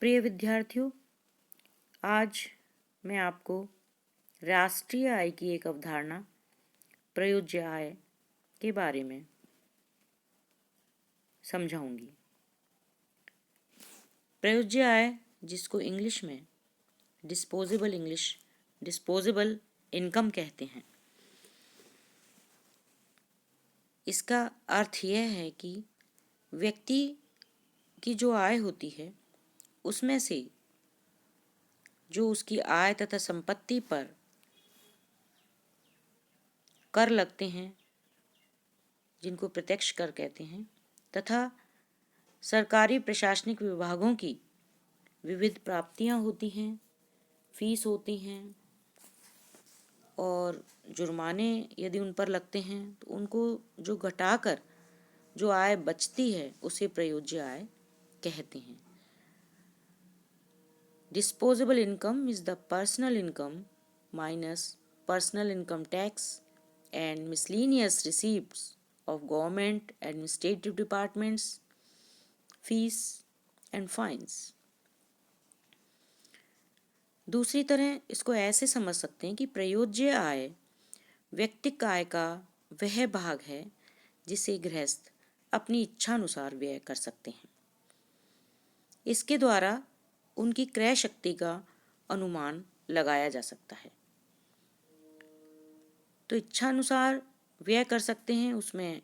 प्रिय विद्यार्थियों, आज मैं आपको राष्ट्रीय आय की एक अवधारणा प्रयोज्य आय के बारे में समझाऊंगी। प्रयोज्य आय, जिसको इंग्लिश में डिस्पोजेबल इनकम कहते हैं, इसका अर्थ यह है कि व्यक्ति की जो आय होती है उसमें से जो उसकी आय तथा संपत्ति पर कर लगते हैं, जिनको प्रत्यक्ष कर कहते हैं, तथा सरकारी प्रशासनिक विभागों की विविध प्राप्तियां होती हैं, फीस होती हैं और जुर्माने यदि उन पर लगते हैं तो उनको जो घटाकर जो आय बचती है उसे प्रयोज्य आय कहते हैं। Disposable income is the personal income minus personal income tax and miscellaneous receipts of government administrative departments, fees and fines। दूसरी तरह इसको ऐसे समझ सकते हैं कि प्रयोज्य आय व्यक्तिक आय का वह भाग है जिसे गृहस्थ अपनी इच्छानुसार व्यय कर सकते हैं। इसके द्वारा उनकी क्रय शक्ति का अनुमान लगाया जा सकता है। तो इच्छानुसार व्यय कर सकते हैं, उसमें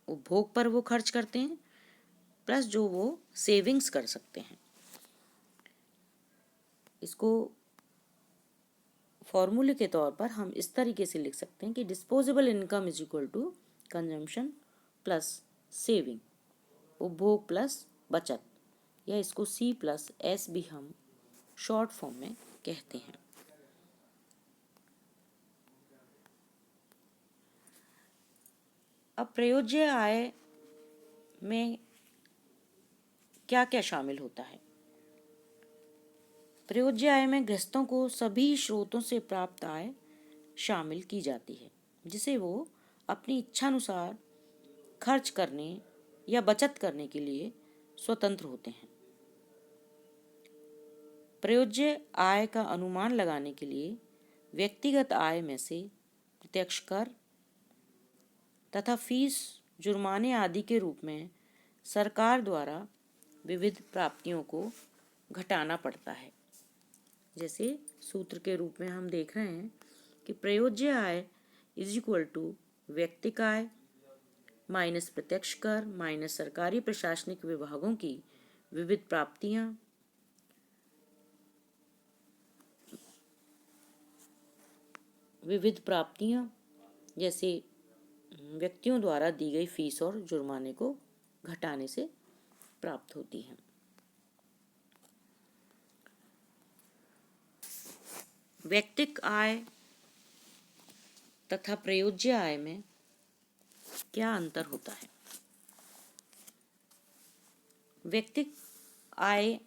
उपभोग पर वो खर्च करते हैं, प्लस जो वो सेविंग्स कर सकते हैं। इसको फॉर्मूले के तौर पर हम इस तरीके से लिख सकते हैं कि disposable income is equal to consumption plus saving, उपभोग प्लस बचत, या इसको C+S भी हम शॉर्ट फॉर्म में कहते हैं। अब प्रयोज्य आय में क्या क्या शामिल होता है? प्रयोज्य आय में गृहस्थों को सभी स्रोतों से प्राप्त आय शामिल की जाती है, जिसे वो अपनी इच्छानुसार खर्च करने या बचत करने के लिए स्वतंत्र होते हैं। प्रयोज्य आय का अनुमान लगाने के लिए व्यक्तिगत आय में से प्रत्यक्ष कर तथा फीस, जुर्माने आदि के रूप में सरकार द्वारा विविध प्राप्तियों को घटाना पड़ता है। जैसे सूत्र के रूप में हम देख रहे हैं कि प्रयोज्य आय इज इक्वल टू व्यक्तिक आय माइनस प्रत्यक्ष कर माइनस सरकारी प्रशासनिक विभागों की विविध प्राप्तियां जैसे व्यक्तियों द्वारा दी गई फीस और जुर्माने को घटाने से प्राप्त होती है। व्यक्तिक आय तथा प्रयोज्य आय में क्या अंतर होता है? व्यक्तिक आय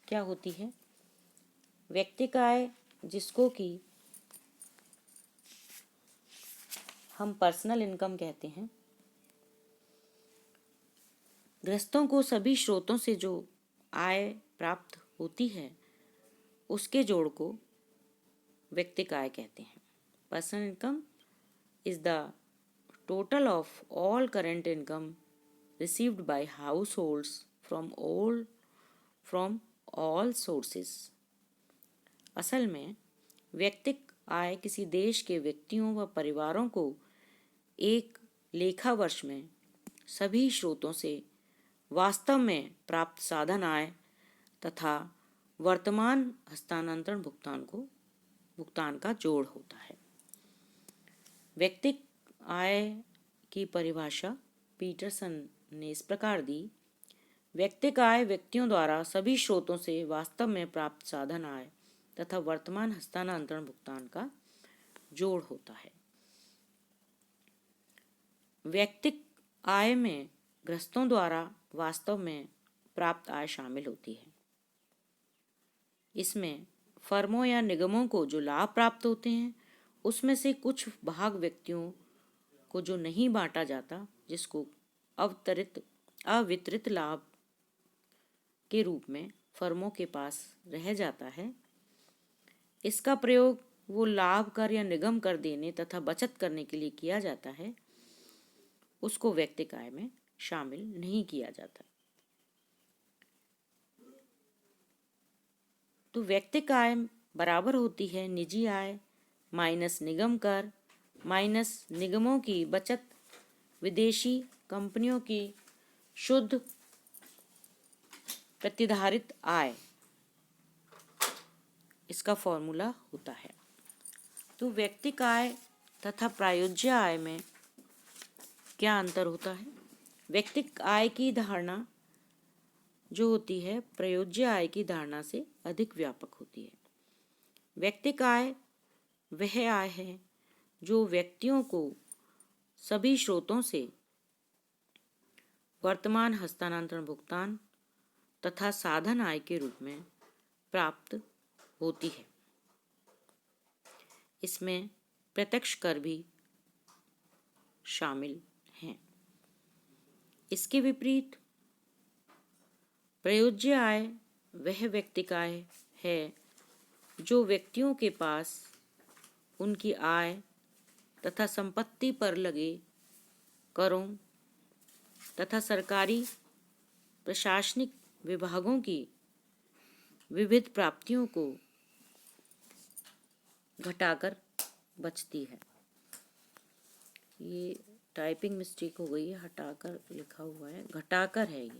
क्या होती है? व्यक्तिक आय, जिसको कि हम पर्सनल इनकम कहते हैं, गृहस्थों को सभी स्रोतों से जो आय प्राप्त होती है उसके जोड़ को व्यक्तिक आय कहते हैं। Personal income is the total of all current income received by house holds from all sources. असल में व्यक्तिक आय किसी देश के व्यक्तियों व परिवारों को एक लेखा वर्ष में सभी स्रोतों से वास्तव में प्राप्त साधन आय तथा वर्तमान हस्तांतरण भुगतान का जोड़ होता है। व्यक्तिक आय की परिभाषा पीटरसन ने इस प्रकार दी: व्यक्तिक आय व्यक्तियों द्वारा सभी स्रोतों से वास्तव में प्राप्त साधन आय तथा वर्तमान हस्तांतरण भुगतान का जोड़ होता है। व्यक्तिक आय में गृहस्थों द्वारा वास्तव में प्राप्त आय शामिल होती है। इसमें फर्मों या निगमों को जो लाभ प्राप्त होते हैं उसमें से कुछ भाग व्यक्तियों को जो नहीं बांटा जाता, जिसको अवितरित लाभ के रूप में फर्मों के पास रह जाता है, इसका प्रयोग वो लाभ कर या निगम कर देने तथा बचत करने के लिए किया जाता है, उसको व्यक्तिगत आय में शामिल नहीं किया जाता। तो व्यक्तिगत आय बराबर होती है निजी आय माइनस निगम कर माइनस निगमों की बचत, विदेशी कंपनियों की शुद्ध प्रतिधारित आय, इसका फॉर्मूला होता है। तो व्यक्तिगत आय तथा प्रायोज्य आय में क्या अंतर होता है? व्यक्तिगत आय की धारणा जो होती है प्रायोज्य आय की धारणा से अधिक व्यापक होती है। व्यक्तिगत आय वह आय है जो व्यक्तियों को सभी स्रोतों से वर्तमान हस्तांतरण भुगतान तथा साधन आय के रूप में प्राप्त होती है। इसमें प्रत्यक्ष कर भी शामिल हैं। इसके विपरीत प्रायोज्य आय वह व्यक्तिगत आय है जो व्यक्तियों के पास उनकी आय तथा संपत्ति पर लगे करों तथा सरकारी प्रशासनिक विभागों की विविध प्राप्तियों को घटाकर बचती है। ये टाइपिंग मिस्टेक हो गई है, हटाकर लिखा हुआ है, घटाकर है, ये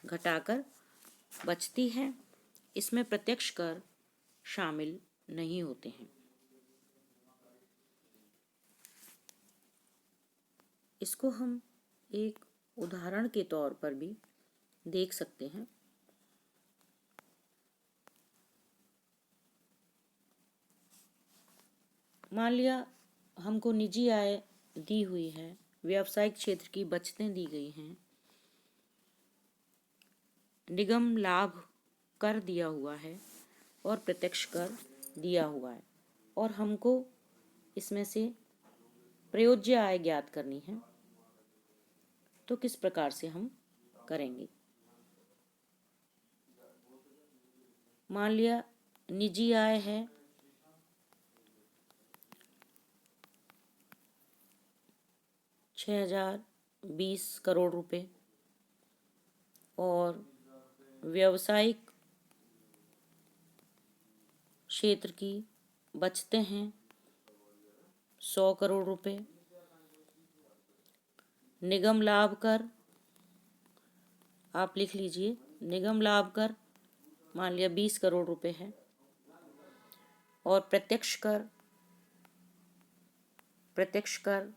घटाकर बचती है। इसमें प्रत्यक्ष कर शामिल नहीं होते हैं। इसको हम एक उदाहरण के तौर पर भी देख सकते हैं। मान लिया हमको निजी आय दी हुई है, व्यावसायिक क्षेत्र की बचतें दी गई हैं, निगम लाभ कर दिया हुआ है और प्रत्यक्ष कर दिया हुआ है, और हमको इसमें से प्रयोज्य आय ज्ञात करनी है। तो किस प्रकार से हम करेंगे? मान लिया निजी आय है 6,020 करोड़ रुपए और व्यावसायिक क्षेत्र की बचतें हैं 100 करोड़ रुपए। निगम लाभ कर आप लिख लीजिए, निगम लाभ कर मान लिया 20 करोड़ रुपए है और प्रत्यक्ष कर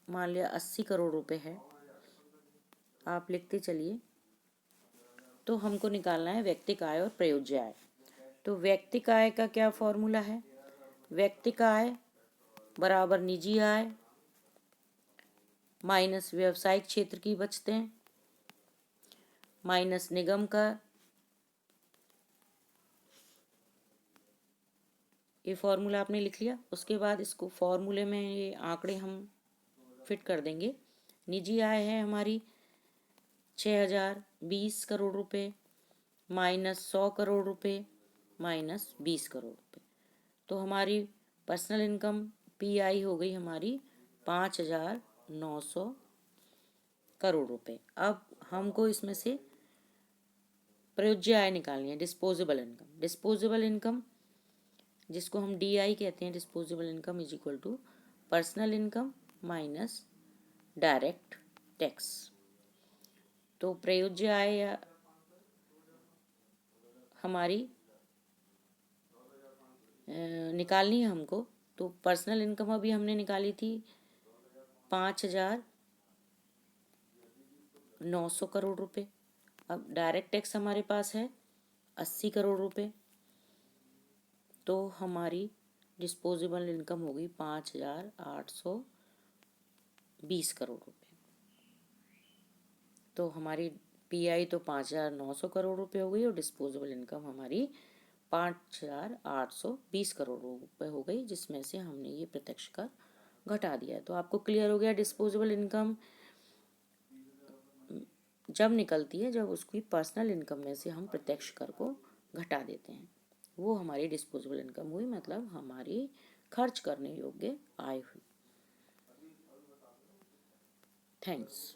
मान लिया 80 करोड़ रुपए है। आप लिखते चलिए। तो हमको निकालना है व्यक्तिगत आय और प्रयोज्य आय। तो व्यक्तिगत आय का क्या फॉर्मूला है? व्यक्तिगत आय बराबर निजी आय माइनस व्यावसायिक क्षेत्र की बचतें माइनस निगम कर। ये फॉर्मूला आपने लिख लिया। उसके बाद इसको फॉर्मूले में ये आंकड़े हम फिट कर देंगे। निजी आय है हमारी 6,020 करोड़ रुपए माइनस 100 करोड़ रुपए माइनस 20 करोड़ रुपए। तो हमारी पर्सनल इनकम पीआई हो गई हमारी 5,900 करोड़ रुपए। अब हमको इसमें से प्रयोज्य आय निकालनी है, डिस्पोजेबल इनकम। डिस्पोजेबल इनकम जिसको हम डीआई कहते हैं, disposable income is equal to personal income minus direct tax. तो प्रयोज्य आय हमारी निकालनी है हमको। तो पर्सनल इनकम अभी हमने निकाली थी 5,900 करोड़ रुपए। अब डायरेक्ट टैक्स हमारे पास है 80 करोड़ रुपए। तो हमारी डिस्पोजेबल इनकम होगी 5,820 करोड़ रुपए। तो हमारी पीआई तो 5,900 करोड़ रुपए हो गई और डिस्पोजेबल इनकम हमारी 5,820 करोड़ रुपए हो गई, जिसमें से हमने ये प्रत्यक्ष कर घटा दिया है। तो आपको क्लियर हो गया डिस्पोजेबल इनकम जब निकलती है जब उसकी पर्सनल इनकम में से हम प्रत्यक्ष कर को घटा देते हैं, वो हमारी डिस्पोजेबल इनकम हुई, मतलब हमारी खर्च करने योग्य आय हुई। थैंक्स।